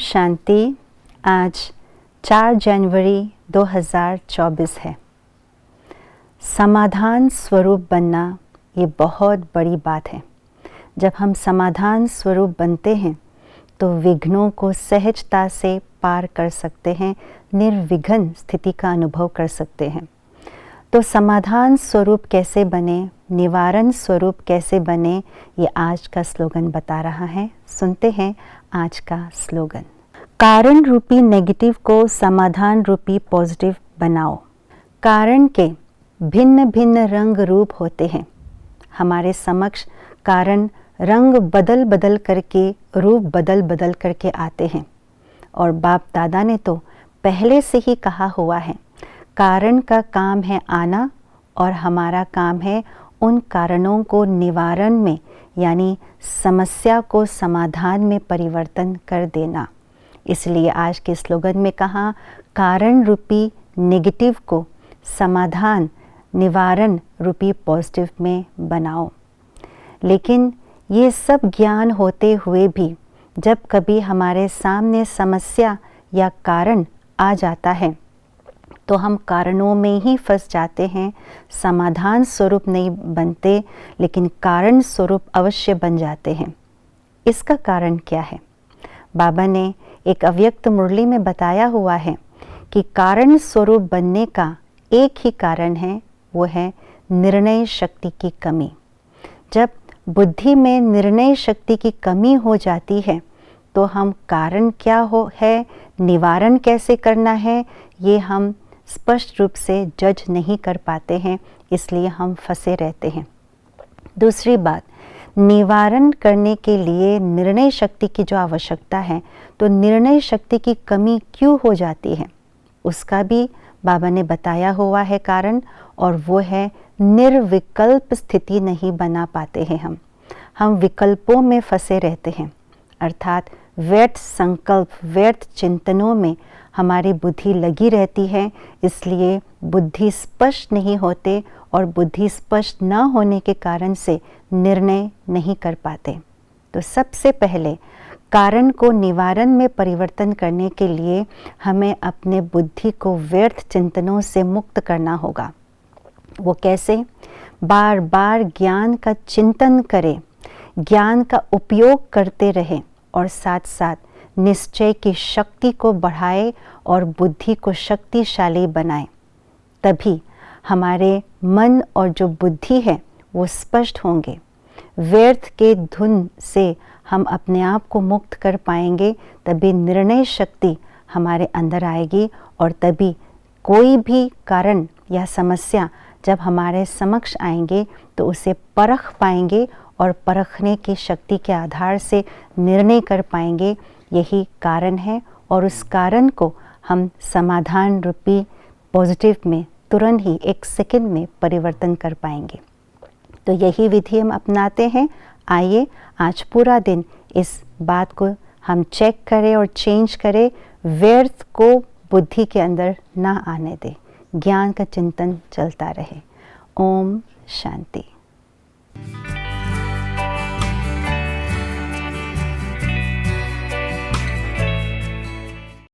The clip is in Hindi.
शांति। आज 4 जनवरी 2024 है। समाधान स्वरूप बनना ये बहुत बड़ी बात है। जब हम समाधान स्वरूप बनते हैं तो विघ्नों को सहजता से पार कर सकते हैं, निर्विघ्न स्थिति का अनुभव कर सकते हैं। तो समाधान स्वरूप कैसे बने, निवारण स्वरूप कैसे बने, ये आज का स्लोगन बता रहा है। सुनते हैं आज का स्लोगन। कारण रूपी नेगेटिव को समाधान रूपी पॉजिटिव बनाओ। कारण के भिन्न भिन्न रंग रूप होते हैं। हमारे समक्ष कारण रंग बदल बदल करके, रूप बदल बदल करके आते हैं। और बाप दादा ने तो पहले से ही कहा हुआ है, कारण का काम है आना और हमारा काम है उन कारणों को निवारण में यानी समस्या को समाधान में परिवर्तन कर देना। इसलिए आज के स्लोगन में कहा, कारण रूपी नेगेटिव को समाधान निवारण रूपी पॉजिटिव में बनाओ। लेकिन ये सब ज्ञान होते हुए भी जब कभी हमारे सामने समस्या या कारण आ जाता है तो हम कारणों में ही फंस जाते हैं, समाधान स्वरूप नहीं बनते, लेकिन कारण स्वरूप अवश्य बन जाते हैं। इसका कारण क्या है? बाबा ने एक अव्यक्त मुरली में बताया हुआ है कि कारण स्वरूप बनने का एक ही कारण है, वो है निर्णय शक्ति की कमी। जब बुद्धि में निर्णय शक्ति की कमी हो जाती है तो हम कारण क्या है, निवारण कैसे करना है, ये हम स्पष्ट रूप से जज नहीं कर पाते हैं, इसलिए हम फंसे रहते हैं। दूसरी बात, निवारण करने के लिए निर्णय शक्ति की जो आवश्यकता है, तो निर्णय शक्ति की कमी क्यों हो जाती है, उसका भी बाबा ने बताया हुआ है कारण, और वो है निर्विकल्प स्थिति नहीं बना पाते हैं हम विकल्पों में फंसे रहते हैं, अर्थात व्यर्थ संकल्प, व्यर्थ चिंतनों में हमारी बुद्धि लगी रहती है। इसलिए बुद्धि स्पष्ट नहीं होते और बुद्धि स्पष्ट न होने के कारण से निर्णय नहीं कर पाते। तो सबसे पहले कारण को निवारण में परिवर्तन करने के लिए हमें अपने बुद्धि को व्यर्थ चिंतनों से मुक्त करना होगा। वो कैसे? बार बार ज्ञान का चिंतन करें, ज्ञान का उपयोग करते रहें और साथ साथ निश्चय की शक्ति को बढ़ाए और बुद्धि को शक्तिशाली बनाए। तभी हमारे मन और जो बुद्धि है वो स्पष्ट होंगे। व्यर्थ के धुन से हम अपने आप को मुक्त कर पाएंगे, तभी निर्णय शक्ति हमारे अंदर आएगी और तभी कोई भी कारण या समस्या जब हमारे समक्ष आएंगे तो उसे परख पाएंगे और परखने की शक्ति के आधार से निर्णय कर पाएंगे। यही कारण है और उस कारण को हम समाधान रूपी पॉजिटिव में तुरंत ही 1 सेकंड में परिवर्तन कर पाएंगे। तो यही विधि हम अपनाते हैं। आइए आज पूरा दिन इस बात को हम चेक करें और चेंज करें, व्यर्थ को बुद्धि के अंदर ना आने दें, ज्ञान का चिंतन चलता रहे। ओम शांति।